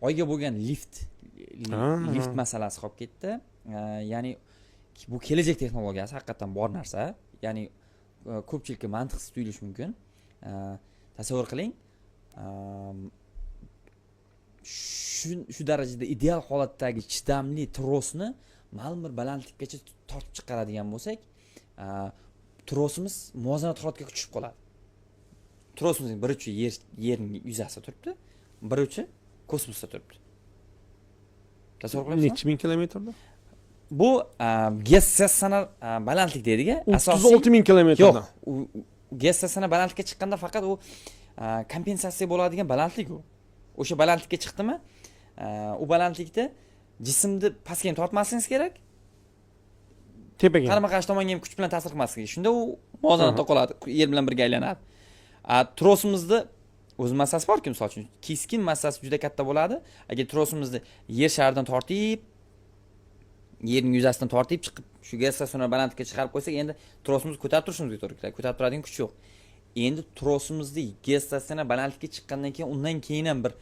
oyga bo'lgan lift masalasi qolib ketdi. Ya'ni bu kelajak texnologiyasi haqiqatan bor narsa. Ya'ni ko'pchilikka mantiqsiz tuyulishi mumkin. Tasavvur qiling, shu darajada ideal holatdagi chidamli trosni ma'lum bir balandlikkacha tortib chiqaradigan bo'lsak, trosimiz muvozanat holatiga tushib qoladi. Trosimizning bir uchi yerning yuzasida turibdi, bir uchi kosmosda turibdi. Tasavvur qilasizmi? Necha ming kilometrda? Bu geostasionar balandlik deydiga, asosiy 36 ming kilometrda. Yo'q, geostasionar balandlikka chiqqanda faqat u kompensatsiya bo'ladigan balandlik u. O'sha balandlikka chiqdimi, u balandlikda jismni pastga ham tortmasligingiz kerak. Tepaga. Qarama-qarshi tomonga ham kuch bilan ta'sir qilmasligi. Shunda u muvozanatda qoladi, yer bilan birga aylanadi. Trosimizda o'z massasi bor-ku, misol uchun, keskin massasi juda katta bo'ladi. Agar trosimizni yer sharidan tortib, yerning yuzasidan tortib chiqib, shu geostasionar balandlikka chiqarib qo'ysak, endi trosimizni ko'tarib turishimizga to'g'ri keladi. Ko'tarib turadigan kuch yo'q. Endi trosimizni geostasionar balandlikka chiqqandan keyin undan keyin ham bir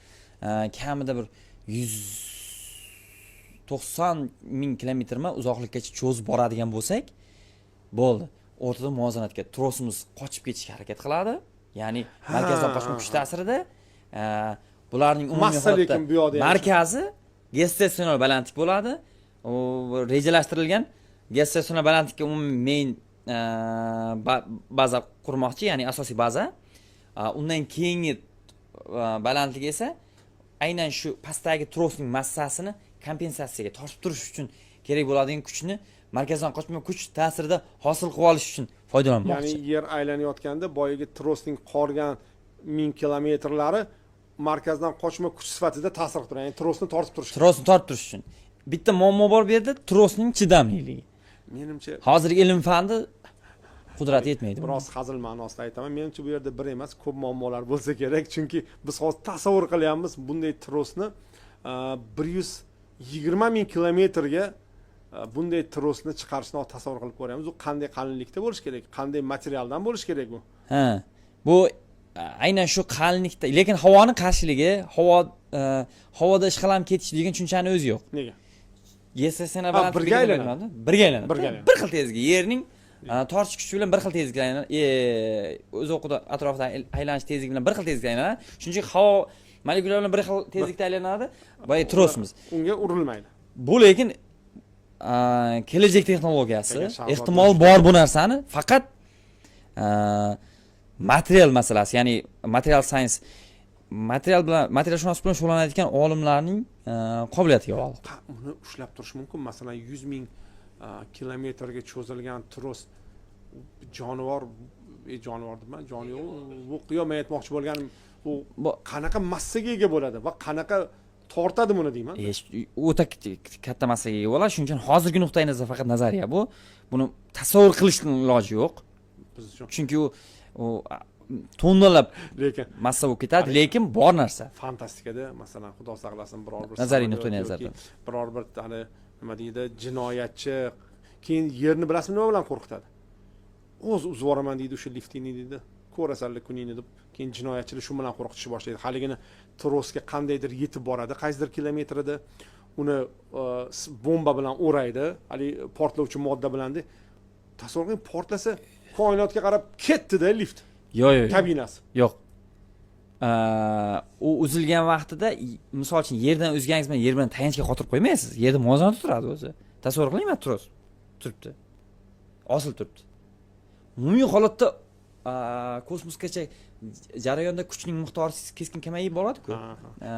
kamida bir 190 ming kilometrma uzoqlikkacha cho'zib boradigan bo'lsak, bo'ldi. O'rtada muvozanatga trosimiz qochib ketishga harakat qiladi. Ya'ni markazdan qochma kuch ta'sirida bularning umumiy holatda markazi geostasionar balandlik bo'ladi. U rejalashtirilgan geostasionar balandlikka umumiy main baza qurmoqchi, ya'ni asosiy baza. Undan keyingi balandlik esa aynan shu pastdagi trosning massasini kompensatsiyaga tortib turish uchun kerak bo'ladigan kuchni markazdan qochma kuch ta'sirida hosil qilib olish uchun foydalanmoqchi. Ya'ni yer aylanayotganda boyagi trosning qolgan 1000 kilometrlari markazdan qochma kuch sifatida ta'sir qiladi. Ya'ni trosni tortib turish. Trosni tortib turish uchun. Bitta muammo bor bu yerda, trosning chidamliligi. Menimcha hozirgi ilm fandi qudrati yetmaydi. Biroz hazil ma'nosida aytaman. Menimcha bu yerda bir emas, ko'p muammolar bo'lsa kerak, chunki biz hozir tasavvur qilyapmiz bunday trosni 120 ming kilometrga bunday trosni chiqarishni tasavvur qilib ko'ryapmiz. U qanday qalinlikda bo'lish kerak, qanday materialdan bo'lish kerak bu? Bu aynan shu qalinlikda, lekin havoni qarshiligi, havoda ishqalanib ketish degan tushunchani o'zi yo'q. Nega? Geostasionar balandlik birga aylanadi. Bir xil tezlikda yerning tortish kuchi bilan bir xil tezlikda aylanadi. O'z o'qida atrofida aylanish tezligi bilan bir xil tezlikda aylanadi. Shuning uchun havo molekulalar bilan bir xil tezlikda aylanadi. Boy trosimiz unga urilmaydi. Bu lekin kelajak texnologiyasi, ehtimol bor bu narsani, faqat material masalasi, ya'ni material science, materialshunos bilan shug'ullanadigan olimlarning qobiliyatiga bog'liq. Uni ushlab turish mumkin. Masalan, 100 ming kilometrga cho'zilgan tros jonivor debman, joni yo'q. Bu qiyomay aytmoqchi bo'lganim, bu qanaqa massaga ega bo'ladi va qanaqa tortadi buni deyman. O'ta katta massaga ega bo'ladi. Shuning uchun hozirgi nuqtai nazar faqat nazariya bu. Buni tasavvur qilishning iloji yo'q. Biz uchun. Chunki u tonnalab lekin massa bo'lib ketadi, lekin bor narsa. Fantastikada, masalan, xudo saqlasin, biror bir nazariy nuqtai nazardan biror bir nima deydi, jinoyatchi keyin yerni bilasizmi nima bilan qo'rqitadi? O'z uzvoraman deydi, o'sha liftini deydi, ko'rasanlar kuningni deb, keyin jinoyatchilar shu bilan qo'rqitishni boshlaydi. Haligini trosga qandaydir yetib boradi, qaysidir kilometrda uni bomba bilan o'raydi, hali portlovchi modda bilan deb. Tasavvur qiling, portlasa koinotga qarab ketdi-da lift. Yo'q. Kabinasi. Yo'q. U uzilgan vaqtida, misol uchun yerdan uzganingiz bilan yer bilan tayanchga qotirib qo'ymaysiz. Yerda muvozanatda turadi o'zi. Tasavvur qiling, mana tros turibdi. Osil turibdi. Umumiy holatda kosmosgacha jarayonda kuchning miqdori keskin kamayib boradi-ku.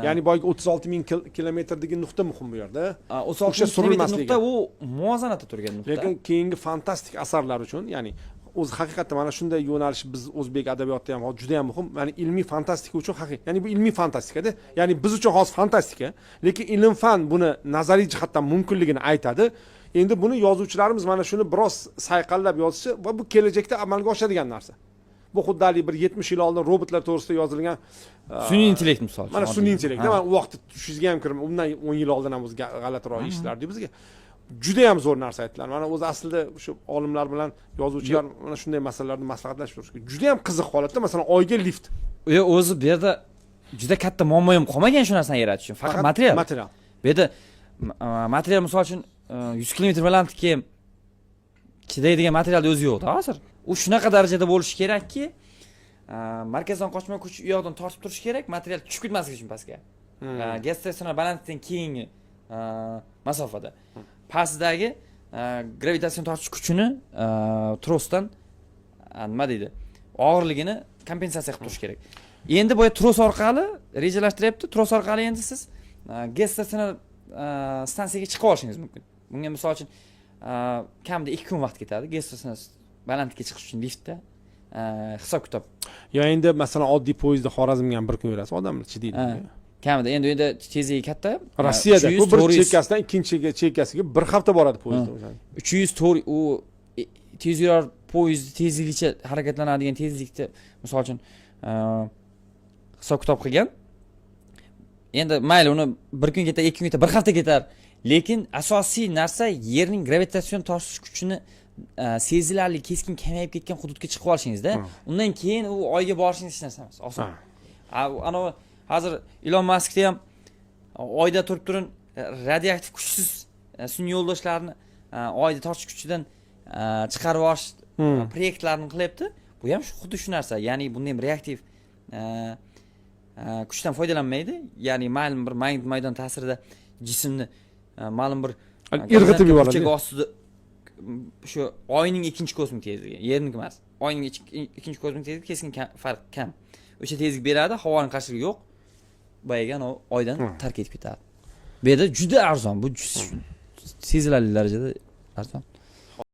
Ya'ni boyagi 36 ming kilometrdagi nuqta muhim bu yerda. O'sha surilmasligi. Nuqta u muvozanatda turgan nuqta. Lekin keyingi fantastik asarlar uchun, ya'ni o'zi haqiqatda mana shunday yo'nalish biz o'zbek adabiyotida ham juda ham muhim. Ya'ni ilmiy fantastika uchun ya'ni bu ilmiy fantastikada, ya'ni biz uchun hozir fantastika, lekin ilm fan buni nazariy jihatdan mumkinligini aytadi. Endi buni yozuvchilarimiz mana shuni biroz sayqallab yozishi va bu kelajakda amalga oshadigan narsa. Bu xuddi bir 70 yil oldin robotlar to'g'risida yozilgan sun'iy intellekt misol. Mana sun'iy intellekt. Mana u vaqtda tushizga ham kirib, undan 10 yil oldin ham o'zi g'alatiroq eshitlardi bizga. Juda ham zo'r narsa aytdilar. Mana o'zi aslida o'sha olimlar bilan yozuvchilar mana shunday masalalarni maslahatlashib turishga juda ham qiziq holatda, masalan, oyga lift. O'zi bu yerda juda katta muammo ham qolmagan shu narsani yaratish uchun. Faqat material. Material. Bu yerda material misol uchun 100 km balandlikka chidaydigan materialni o'zi yo'q-da hozir. U shunaqa darajada bo'lishi kerakki, markazdan qochma kuch u yoqdan tortib turish kerak, material tushib ketmasligi uchun pastga. Geostatsionar balandlikdan keyingi masofada. Pastdagi gravitatsion tortish kuchini trosdan nima deydi? Og'irligini kompensatsiya qilib turish kerak. Endi bu tros orqali rejalashtiryapti. Tros orqali endi siz geostatsionar stansiyaga chiqib olishingiz mumkin. Bunga misol uchun kamida 2 kun vaqt ketadi. Geostatsionar balandlikka chiqish uchun liftda hisob-kitob. Yo endi masalan oddiy poyezdda Xorazmga ham bir kun berasiz, odamlar chidaydi. Kamida endi tezligi katta. Rossiyada bu bir chekkasidan ikkinchi chekkasiga bir hafta boradi poyezdda o'shani. 300 u tezyurar poyezd tezligicha harakatlanadigan tezlikda misol uchun hisob-kitob qilgan. Endi mayli uni bir kun ketar, 2 kun ketar, bir hafta ketar. Lekin asosiy narsa yerning gravitatsion tortish kuchini sezilarli keskin kamayib ketgan hududga chiqib olishingizda, undan keyin u oyga borishingiz hech narsa emas, oson. Ana hozir Elon Muskda ham oyda turib turin radioaktiv kuchsiz sun'iy yo'ldoshlarni oyda tortish kuchidan chiqarib olish proyektlarini qilyapti. Bu ham xuddi shu narsa. Ya'ni bunda ham reaktiv kuchdan foydalanmaydi. Ya'ni ma'lum bir magnit maydon ta'sirida jismni ma'lum bir irg'itib yuboradi. Ostida shu oyning ikkinchi kosmik tezligi, yerniki emas. Oyning ikkinchi kosmik tezligi keskin farq kam. O'sha tezlik beradi, havoning qarshiligi yo'q. Boyagan o oydan tark etib ketadi. Bu yerda juda arzon, bu sezilarli darajada arzon.